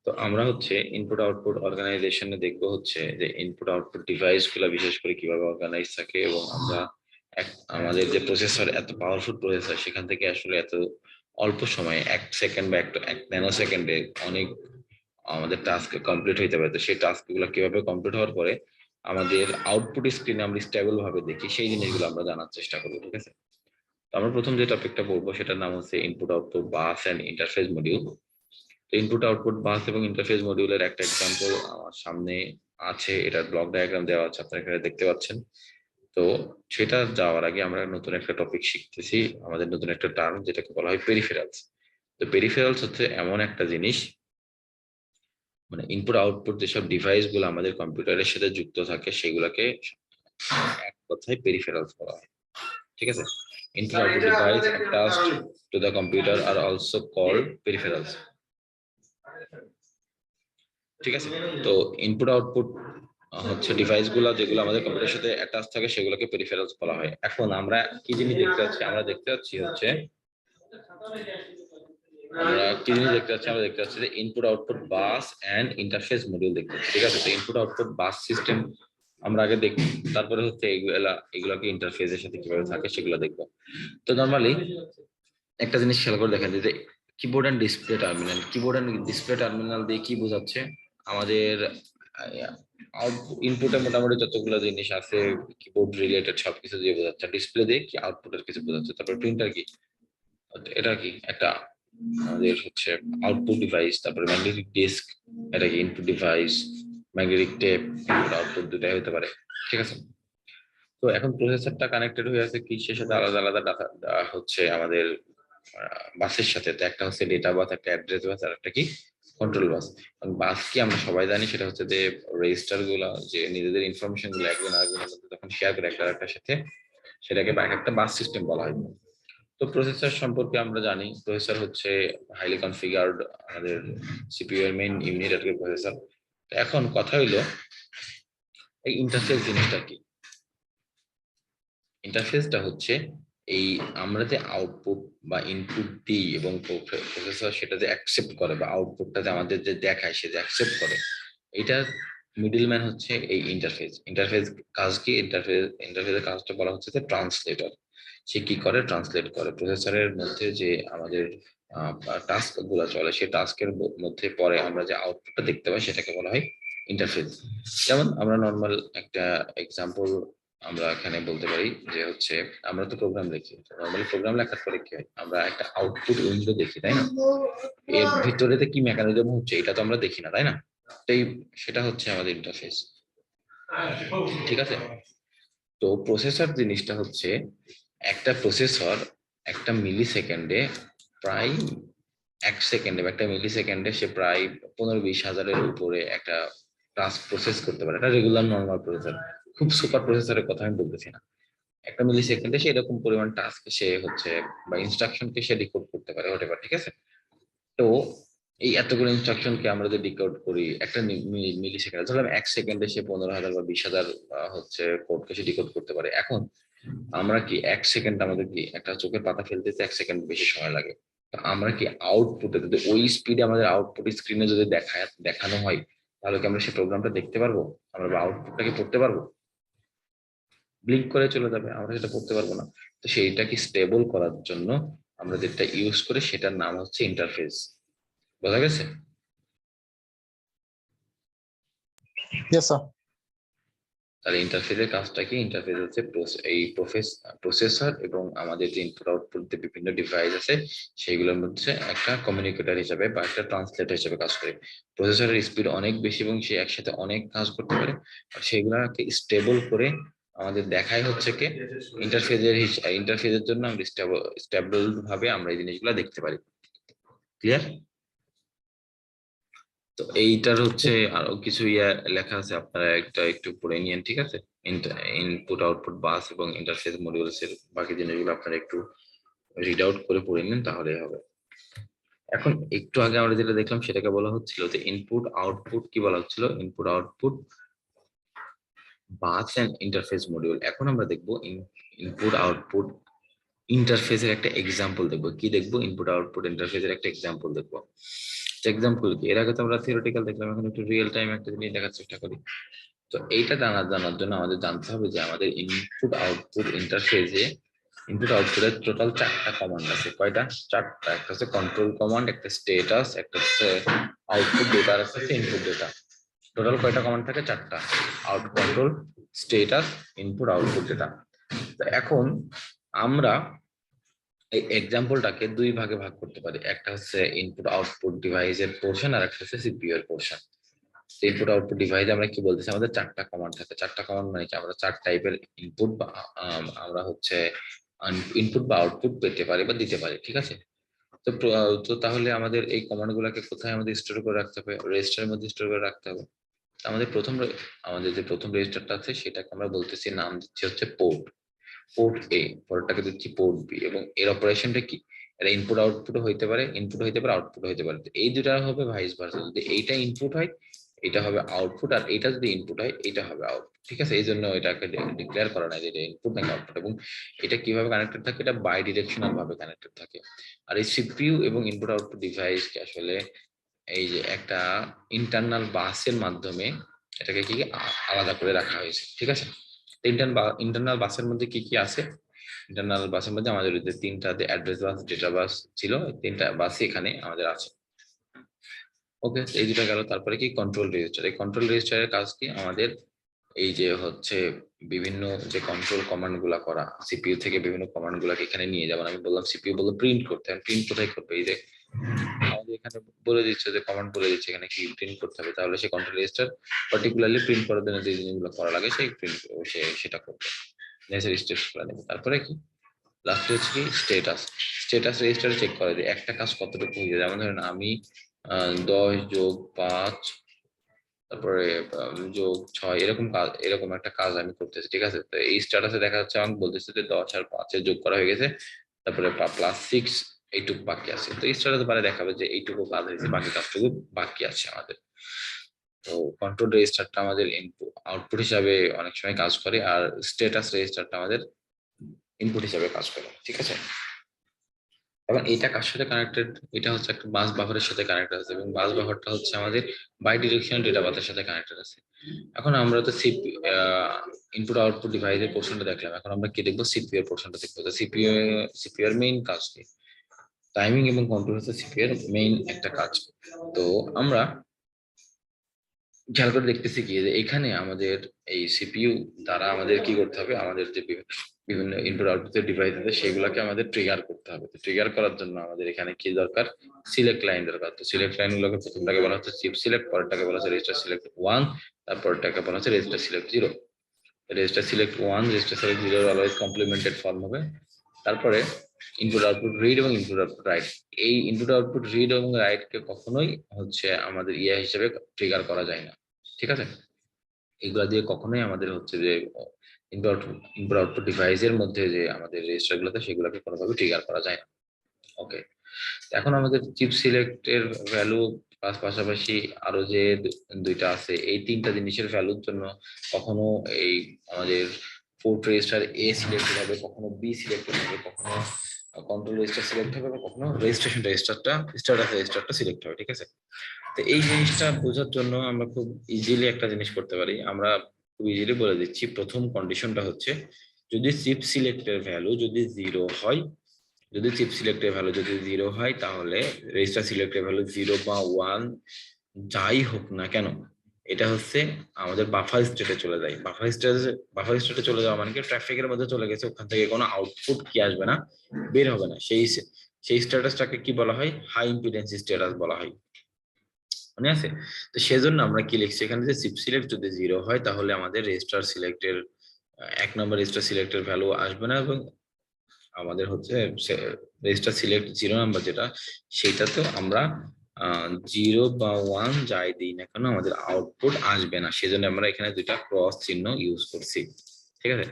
তো আমরা হচ্ছে ইনপুট আউটপুট অর্গানাইজেশনে দেখবো হচ্ছে যে ইনপুট আউটপুট ডিভাইস গুলা বিশেষ করে কিভাবে অর্গানাইজ থাকে, এবং আমরা আমাদের যে প্রসেসর এত পাওয়ারফুল প্রসেসর, সেখান থেকে আসলে এত অল্প সময়ে 1 সেকেন্ড বা এক ন্যানো সেকেন্ডে অনেক আমাদের টাস্ক কমপ্লিট হইতে পারে। তো সেই টাস্ক গুলো কিভাবে কমপ্লিট হওয়ার পরে আমাদের আউটপুট স্ক্রিনে আমরা স্টেবল ভাবে দেখি, সেই জিনিসগুলো আমরা জানার চেষ্টা করবো। ঠিক আছে, তো আমরা প্রথম যে টপিকটা পড়বো সেটার নাম হচ্ছে input output bus and interface module. Input output bus এবং ইন্টারফেস মডিউলের একটা এক্সাম্পল আমার সামনে আছে, এটার ব্লক ডায়াগ্রাম দেওয়া আছে, আপনারা এখানে দেখতে পাচ্ছেন। তো সেটা যাওয়ার আগে আমরা নতুন একটা টপিক শিখতেছি, আমাদের নতুন একটা টার্ম যেটাকে বলা হয় পেরিফেরালস। তো পেরিফেরালস হচ্ছে এমন একটা জিনিস, মানে ইনপুট আউটপুট যেসব ডিভাইস গুলো আমাদের কম্পিউটারের সাথে যুক্ত থাকে সেগুলোকে এক কথায় পেরিফেরালস বলা হয়। ঠিক আছে, input output device attached to the computer are also called peripherals। ঠিক আছে, তো ইনপুট আউটপুট হচ্ছে ডিভাইস গুলো যেগুলো আমাদের কম্পিউটারের সাথে অ্যাটাচ থাকে সেগুলোকে পেরিফেরালস বলা হয়। এখন আমরা কি জিনিস দেখতে পাচ্ছি, আমরা দেখতে পাচ্ছি হচ্ছে আমরা দেখতে পাচ্ছি যে input output bus and interface module দেখতে পাচ্ছি। ঠিক আছে, তো ইনপুট আউটপুট বাস সিস্টেম আমরা আগে দেখি, তারপরে হচ্ছে এগুলোকে ইন্টারফেসের সাথে কিভাবে থাকে সেগুলো দেখবো। তো নরমালি একটা জিনিস খেয়াল করে দেখেন যে keyboard and display terminal, keyboard and display terminal দিয়ে কি বোঝাচ্ছে, আমাদের ইনপুটে মোটামুটি যতগুলো জিনিস আছে কিবোর্ড রিলেটেড সবকিছু দিয়ে বোঝাচ্ছে, ডিসপ্লে দিয়ে কি আউটপুটের কিছু বোঝাচ্ছে, তারপর প্রিন্টার কি, এটা কি একটা আমাদের হচ্ছে আউটপুট ডিভাইস, তারপরে ম্যাগনেটিক ডিস্ক এটা কি input device, magnetic tape input output দুটাই হতে পারে। ঠিক আছে, তো এখন প্রসেসরটা কানেক্টেড হয়ে আছে কিসের সাথে, আলাদা আলাদা ডাটা হচ্ছে আমাদের বাসের সাথে। তো একটা হচ্ছে ডেটা বাস, একটা অ্যাড্রেস বাস, আর একটা কি কন্ট্রোল বাস। বাস কি আমরা সবাই জানি, সেটা হচ্ছে যে রেজিস্টার গুলো যে নিজেদের ইনফরমেশন গুলো একজন আরেকজনের মধ্যে যখন শেয়ার করে একটা আরেকটার সাথে, সেটাকে একটা বাস সিস্টেম বলা হয়। তো প্রসেসর সম্পর্কে আমরা জানি, প্রসেসর হচ্ছে হাইলি কনফিগার্ড আমাদের সিপিইউ এর মেইন ইউনিট, এটাকে প্রসেসর। এখন কথা হইলো এই ইন্টারফেস জিনিসটা কি। ইন্টারফেসটা হচ্ছে এই আমরা যে আউটপুট বা ইনপুট দিই এবং প্রসেসর সেটা যে অ্যাকসেপ্ট করে, বা আউটপুটটা যে আমাদের যে দেখায় সে যে অ্যাকসেপ্ট করে, এটা মিডলম্যান হচ্ছে এই ইন্টারফেস। ইন্টারফেস কাজ কি, ইন্টারফেসের কাজটা বলা হচ্ছে যে ট্রান্সলেটর। সে কি করে, ট্রান্সলেট করে প্রসেসরের মধ্যে যে আমাদের টাস্ক গুলা চলে, সেই টাস্কের মধ্যে পরে আমরা যে আউটপুটটা দেখতে পাই সেটাকে বলা হয় ইন্টারফেস। যেমন আমরা নর্মাল একটা এক্সাম্পল আমরা এখানে বলতে পারি যে হচ্ছে আমরা তো প্রোগ্রাম লিখি, নর্মালি প্রোগ্রাম লেখার পরে কি হয়, আমরা একটা আউটপুট উইন্ডো দেখি, তাই না? এর ভিতরে কি মেকানিজম হচ্ছে এটা তো আমরা দেখি না, তাই না? তাই সেটা হচ্ছে আমাদের ইন্টারফেস। ঠিক আছে, তো প্রসেসর জিনিসটা হচ্ছে একটা প্রসেসর একটা মিলি সেকেন্ডে প্রায় 1 সেকেন্ডে বা একটা মিলি সেকেন্ডে সে প্রায় 15-20 হাজারের উপরে একটা টাস্ক প্রসেস করতে পারে। এটা রেগুলার নর্মাল প্রসেসর, খুব সুপার প্রসেসরের কথা আমি বলতেছি না। একটা মিলি সেকেন্ডে সে এরকম পরিমাণ টাস্ক সে হচ্ছে বা ইনস্ট্রাকশনকে সে ডিকোড করতে পারে, হতে পারে। ঠিক আছে, তো এই এতগুলো ইনস্ট্রাকশনকে আমরা যদি ডিকোড করি একটা মিলি সেকেন্ডে, ধরলাম 1 সেকেন্ডে সে 15,000 বা 20,000 হচ্ছে কোডকে সে ডিকোড করতে পারে। এখন আমরা কি 1 সেকেন্ড, আমাদের কি একটা চোখের পাতা ফেলতে 1 সেকেন্ড বেশি সময় লাগে, তো আমরা কি আউটপুটে যদি ওই স্পিডে আমাদের আউটপুট স্ক্রিনে যদি দেখানো হয়, তাহলে কি আমরা সেই প্রোগ্রামটা দেখতে পারবো, আমরা বা আউটপুটটাকে পড়তে পারবো? ব্লিঙ্ক করে চলে যাবে, আমরা সেটা পড়তে পারবো না। তো সেইটাকে স্টেবল করার জন্য আমরা যেটা ইউজ করি সেটার নাম হচ্ছে ইন্টারফেস। বোঝা গেছে? Yes, sir. তাহলে ইন্টারফেসের কাজটা কি, ইন্টারফেস হচ্ছে এই প্রসেসর এবং আমাদের যে ইনপুট আউটপুট যে বিভিন্ন ডিভাইস আছে সেইগুলোর মধ্যে একটা কমিউনিকেটর হিসেবে বা একটা ট্রান্সলেটর হিসেবে কাজ করে। প্রসেসরের স্পিড অনেক বেশি এবং সে একসাথে অনেক কাজ করতে পারে, আর সেগুলোকে স্টেবল করে আমাদের দেখাই হচ্ছে কি ইন্টারফেসের জন্য আমরা স্টেবল ভাবে আমরা এই জিনিসগুলো দেখতে পারি। ক্লিয়ার? তো এইটার হচ্ছে আরো কিছু লেখা আছে, আপনারা একটা একটু পড়ে নিয়েন। ঠিক আছে, ইনপুট আউটপুট বাস এবং ইন্টারফেস মডিউলস এর বাকি জিনিসগুলো আপনারা একটু রিড আউট করে পড়ে নিন, তাহলেই হবে। এখন একটু আগে আমরা যেটা দেখলাম সেটাকে বলা হচ্ছিল যে ইনপুট আউটপুট, কি বলা হচ্ছিল, input output bus and interface module. এখন আমরা দেখবো ইনপুট আউটপুট ইন্টারফেসের একটা এক্সাম্পল দেখবো। কি দেখবো? ইনপুট আউটপুট ইন্টারফেসের একটা এক্সাম্পল দেখবো। এক্সাম্পল কি? এর আগে তো আমরা থিওরিটিক্যাল দেখলাম, এখন একটু রিয়েল টাইম একটা জিনিস দেখার চেষ্টা করি। তো এইটা জানার জন্য আমাদের জানতে হবে যে আমাদের ইনপুট আউটপুট ইন্টারফেসে ইনপুট আউটপুটের টোটাল 4টা কমান্ড আছে। কয়টা? 4টা। একটা হচ্ছে কন্ট্রোল কমান্ড, একটা স্ট্যাটাস, একটা হচ্ছে আউটপুট ডেটা, আর একটা হচ্ছে ইনপুট ডেটা। টোটাল কয়টা কমান্ড থাকে? 4টা। Out control, status, input, output data. তো এখন আমরা এই এক্সাম্পলটাকে দুই ভাগে ভাগ করতে পারি। একটা হচ্ছে ইনপুট আউটপুট ডিভাইসের পোর্শন, আর একটা হচ্ছে সিপিইউ এর পোর্শন। ইনপুট আউটপুট ডিভাইসে আমরা কি বলতেছি? আমাদের 4টা কমান্ড থাকে। 4টা কমান্ড মানে কি? আমরা 4 টাইপের ইনপুট বা আমরা হচ্ছে ইনপুট বা আউটপুট পেতে পারি বা দিতে পারি, ঠিক আছে? তো তো তাহলে আমাদের এই কমান্ড গুলাকে কোথায় আমাদের স্টোর করে রাখতে হবে? রেজিস্টারের মধ্যে স্টোর করে রাখতে হবে। আমাদের আমাদের যে প্রথম রেজিস্টারটা আছে সেটাকে আমরা বলতেছি, নাম দিচ্ছি হচ্ছে পোর্ট। পোর্ট এ, পরেরটাকে দিচ্ছি পোর্ট বি, এবং এর অপারেশনটা কি? এটা ইনপুট আউটপুট হইতে পারে, ইনপুট হইতে পারে, আউটপুট হইতে পারে। এই দুটা হবে ভাইস ভার্সা। যদি এইটা ইনপুট হয় এটা হবে আউটপুট, আর এটা যদি ইনপুট হয় এটা হবে আউটপুট, ঠিক আছে? এই জন্য এটাকে ডিক্লেয়ার করা নাই যে এটা ইনপুট নাকি আউটপুট। এবং এটা কিভাবে কানেক্টেড থাকে? এটা বাই ডিরেকশনাল ভাবে কানেক্টেড থাকে। আর এই সিপিইউ এবং ইনপুট আউটপুট ডিভাইসকে আসলে এই যে একটা ইন্টারনাল বাসের মাধ্যমে এটাকে কি আলাদা করে রাখা হয়েছে, ঠিক আছে? ইন্টারনাল বাসের মধ্যে কি কি আছে? ইন্টারনাল বাসের মধ্যে আমাদের যে 3টা অ্যাড্রেস বাস, ডেটা বাস ছিল, এই 3টা বাসই এখানে আমাদের আছে। ওকে, এই দুটা গেল। তারপরে কি? Control register. এই কন্ট্রোল রেজিস্টারের কাজ কি? আমাদের এই যে হচ্ছে বিভিন্ন যে কন্ট্রোল কমান্ড গুলা করা, সিপিইউ থেকে বিভিন্ন কমান্ড গুলাকে এখানে নিয়ে, যেমন আমি বললাম সিপিইউ বললো প্রিন্ট করতে, প্রিন্ট কোথায় করবে? এই যে আমাদের এখানে বলে দিচ্ছে, যে কমান্ড বলে দিচ্ছে এখানে কি প্রিন্ট করতে হবে, তাহলে সে কন্ট্রোল রেজিস্টার পার্টিকুলারলি প্রিন্ট করার জন্য যে জিনিসগুলো করা লাগে সেই প্রিন্ট সেটা করবে, নেসেসারি স্টেপস করে নেবে। তারপরে কি? লাস্ট হচ্ছে কি? স্ট্যাটাস। স্ট্যাটাস রেজিস্টারে চেক করে যে একটা কাজ কতটুকু হয়েছে। যেমন ধরেন আমি 10+5 তারপরে +6 এরকম কাজ, এরকম একটা কাজ আমি করতেছি, ঠিক আছে? তো এই স্ট্যাটাসে দেখা যাচ্ছে আমাকে বলতেছে যে 10 আর 5 যোগ করা হয়ে গেছে, তারপরে +6 এইটুকু বাকি আছে। তো এই স্ট্যাটাসে পরে দেখাবে যে এইটুকু কাজ হয়েছে, বাকি কাজটুকু বাকি আছে আমাদের। তো কন্ট্রোল রেজিস্টারটা আমাদের ইনপুট আউটপুট হিসাবে অনেক সময় কাজ করে, আর স্ট্যাটাস রেজিস্টারটা আমাদের ইনপুট হিসাবে কাজ করে, ঠিক আছে? এবং এটা কার সাথে কানেক্টেড? এটা হচ্ছে একটা বাস বাফারের সাথে কানেক্টেড আছে, এবং বাস বাফারটা হচ্ছে আমাদের বাই ডিরেকশনাল ডেটা বাসের সাথে কানেক্টেড আছে। এখন আমরা তো ইনপুট আউটপুট ডিভাইসের পোর্শনটা দেখলাম, এখন আমরা কি দেখবো? সিপিইউ এর পোর্শনটা দেখবো। তো সিপিইউ এর মেইন কাজ কি? টাইমিং এবং কন্ট্রোল হচ্ছে সিপিইউ এর মেইন একটা কাজ। তো আমরা খেয়াল করে দেখতেছি কি, যে এখানে আমাদের এই সিপিইউ দ্বারা আমাদের কি করতে হবে? আমাদের যে বিভিন্ন ইনপুট আউটপুট ডিভাইস আছে সেগুলোকে আমাদের ট্রিগার করতে হবে। তো ট্রিগার করার জন্য আমাদের এখানে কি দরকার? সিলেক্ট লাইন দরকার। তো সিলেক্ট লাইন গুলোকে প্রথমটাকে বলা হচ্ছে চিপ সিলেক্ট, পরেরটাকে বলা হচ্ছে রেজিস্টার সিলেক্ট 1, তারপরটাকে বলা হচ্ছে register select 0। Register select 1, register select 0 always complimented form হবে। তারপরে ইনপুট আউটপুট রিড এবং ইনপুট আউটপুট রাইট। এই ইনপুট আউটপুট রিড এবং রাইট কে কখনোই হচ্ছে আমাদের ইয়া হিসেবে ট্রিগার করা যায় না, ঠিক আছে? এগুলা দিয়ে কখনোই আমাদের হচ্ছে যে ইনপুট ইনপুট আউটপুট ডিভাইসের মধ্যে যে আমাদের রেজিস্টার গুলোতে সেগুলোকে কোনোভাবে ট্রিগার করা যায় না। ওকে, এখন আমাদের চিপ সিলেক্টের ভ্যালু পাশাপাশি আরো যে দুইটা আছে, এই 3টা জিনিসের ভ্যালুর জন্য কখনো এই আমাদের পোর্ট রেজিস্টার এ সিলেক্টেড হবে, কখনো বি সিলেক্টেড হবে, কখনো কন্ট্রোল রেজিস্টার সিলেক্ট হবে, বা কখনো রেজিস্ট্রেশন রেজিস্টারটা স্ট্যাটাস রেজিস্টারটা সিলেক্ট হবে, ঠিক আছে? তো এই জিনিসটা বোঝার জন্য আমরা খুব ইজিলি একটা জিনিস করতে পারি। আমরা খুব ইজিলি বলে দিচ্ছি, প্রথম কন্ডিশনটা হচ্ছে যদি চিপ সিলেক্টের ভ্যালু যদি 0 হয়, যদি চিপ সিলেক্টের ভ্যালু যদি 0 হয়, তাহলে রেজিস্টার সিলেক্টের ভ্যালু 0 বা 1 যাই হোক না কেন, এটা হচ্ছে আমাদের বাফার স্টেটে চলে যায়। বাফার স্টেটে চলে যাওয়া মানে কি? ট্রাফিকের মধ্যে চলে গেছে, ওখান থেকে কোনো আউটপুট কি আসবে না, বের হবে না। সেই স্ট্যাটাসটাকে কি বলা হয়? হাই ইম্পিডেন্স স্ট্যাটাস বলা হয়, মনে আছে? তো সেজন্য আমরা কি লিখছি এখানে? যে চিপ সিলেক্ট যদি 0 হয় তাহলে আমাদের রেজিস্টার সিলেক্টের 1 নম্বর রেজিস্টার সিলেক্টের ভ্যালু আসবে না, এবং আমাদের হচ্ছে রেজিস্টার সিলেক্ট 0 নাম্বার যেটা, সেটাতে আমরা 0 বা 1 যাই দিই না কেন আমাদের আউটপুট আসবে না। সেজন্য আমরা এখানে দুইটা ক্রস চিহ্ন ইউজ করছি, ঠিক আছে?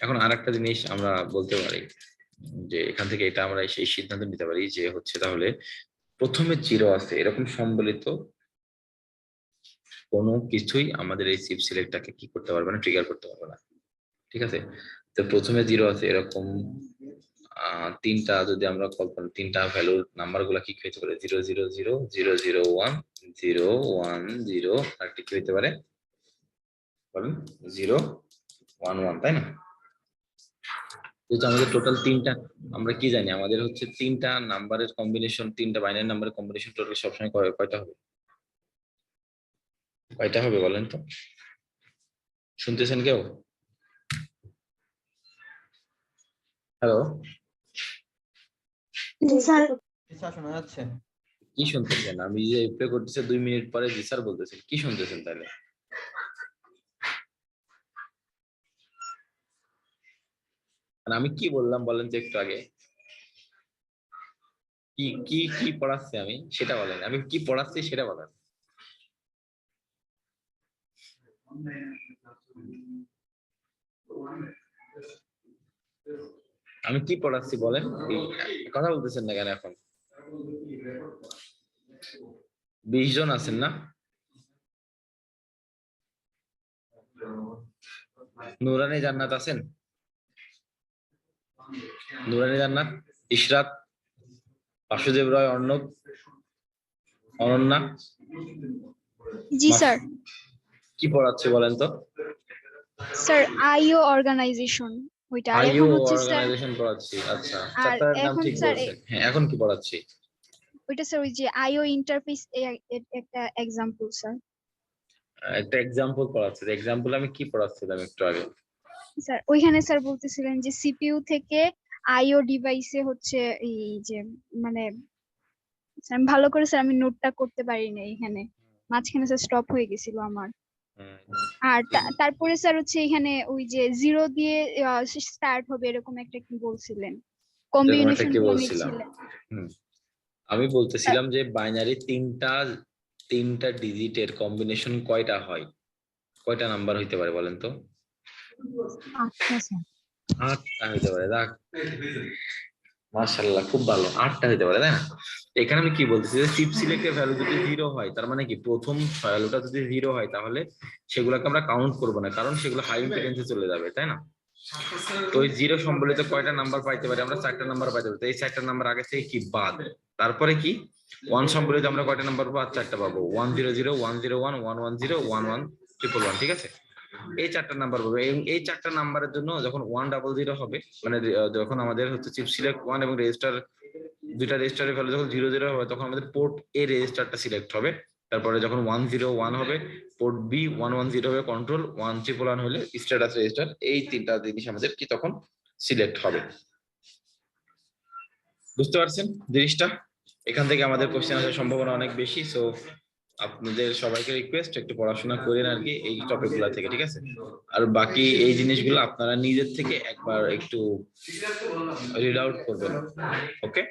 এখন আরেকটা জিনিস আমরা বলতে পারি, যে এখান থেকে এটা আমরা সেই সিদ্ধান্ত নিতে পারি যে হচ্ছে তাহলে প্রথমে 0 আছে এরকম সম্বলিত কোনো কিছুই আমাদের এই চিপ সিলেক্টটাকে কি করতে পারবে না? ট্রিগার করতে পারবে না, ঠিক আছে? তো প্রথমে 0 আছে এরকম তিনটা যদি আমরা কল্পনা তিনটা ভ্যালুর নাম্বার গুলা কি হইতে পারে 000001010 আর কি হইতে পারে বলেন 011 তাই না? যেহেতু আমাদের টোটাল তিনটা আমরা কি জানি আমাদের হচ্ছে তিনটা নাম্বারের কম্বিনেশন তিনটা বাইনারি নাম্বারের কম্বিনেশন টোটাল সবসময় কয়টা হবে বলেন তো শুনতেছেন কেউ? হ্যালো শোনা যাচ্ছে? কি শুনতেছেন? আমি যে প্লে করতেছি 2 মিনিট পরে জি স্যার বলতেছেন, কি শুনতেছেন তাহলে? আর আমি কি বললাম বলেন তো একটু আগে? কি কি কি পড়াচ্ছি আমি সেটা বলেন, আমি কি পড়াচ্ছি সেটা বলেন। আমি কি পড়াচ্ছি বলেন, কথা বলতেছেন না কেন? এখন 20 জন আছেন না? নুরানি জান্নাত আছেন? নুরানি জান্নাত, ইশরাত, বাসুদেব রয়, অর্ণব, অনন্যা। জি স্যার। কি পড়াচ্ছে বলেন তো? স্যার আইও অর্গানাইজেশন ওইটা, আর আইও এখন হচ্ছে স্যার অর্গানাইজেশন পড়াচ্ছি। আচ্ছা, আর চ্যাপ্টারের নাম এখন ঠিক স্যার বলছেন। হ্যাঁ, এখন কি পড়াচ্ছি? ওইটা স্যার ওই যে আইও ইন্টারফেস একটা এক্সাম্পল স্যার। একটা এক্সাম্পল পড়াচ্ছি। এক্সাম্পল আমি কি পড়াচ্ছিলাম একটু আগে? স্যার ওইখানে স্যার বলতেছিলেন যে সিপিইউ থেকে আইও ডিভাইসে হচ্ছে এই যে মানে স্যার আমি ভালো করে স্যার আমি নোটটা করতে পারিনি এখানে, মাঝখানে স্যার স্টপ হয়ে গেছিল আমার। আর তারপরে স্যার হচ্ছে এখানে ওই যে জিরো দিয়ে স্টার্ট হবে এরকম একটা কি বলছিলেন, এরকম একটা কম্বিনেশন কি গুলো বলছিলাম? নিচ্ছিলেন। আমি বলতেছিলাম যে বাইনারি তিনটা ডিজিটের কম্বিনেশন কয়টা হয়, কয়টা নাম্বার হইতে পারে বলেন তো? 8টা স্যার। 8টা হইতে পারে। দেখ, মাশাআল্লাহ, খুব ভালো, 8টা হইতে পারে, তাই না? এখানে আমি কি বলতেছি যে চিপ সিলেক্টের ভ্যালু যদি 0 হয় তার মানে কি প্রথম ভ্যালুটা যদি 0 হয় তাহলে সেগুলোকে আমরা কাউন্ট করব না, কারণ সেগুলো হাই ইম্পিডেন্সে চলে যাবে, তাই না? তো ওই 0 সম্বলিত কয়টা নাম্বার পাইতে পারি আমরা? 4টা নাম্বার পাইতে পারি। তো এই 4টা নাম্বার আগে থেকে কি বাদ, তারপরে কি 1 সম্বলিত আমরা কয়টা নাম্বার পাবো? 4টা পাবো। 100 101 110 11 111, ঠিক আছে? এই 4টা নাম্বার পাবো। এই 4টা নাম্বারের জন্য যখন 100 হবে, মানে যখন আমাদের হচ্ছে চিপ সিলেক্ট 1 এবং রেজিস্টার দুইটা রেজিস্টারের ভ্যালু যখন 00 হবে তখন আমাদের পোর্ট এ রেজিস্টারটা সিলেক্ট হবে। তারপরে যখন 101 হবে পোর্ট বি, 110 হবে কন্ট্রোল, 111 হলে স্ট্যাটাস রেজিস্টার। এই তিনটা জিনিস আমাদের কি তখন সিলেক্ট হবে। বুঝতে পারছেন জিনিসটা? এখান থেকে আমাদের কোশ্চেন আসার সম্ভাবনা অনেক বেশি। সো আপনাদের সবাইকে রিকোয়েস্ট একটু পড়াশোনা করেন আর কি এই টপিক গুলা থেকে, ঠিক আছে? আর বাকি এই জিনিসগুলো আপনারা নিজের থেকে একবার একটু রিড আউট করবেন। ওকে।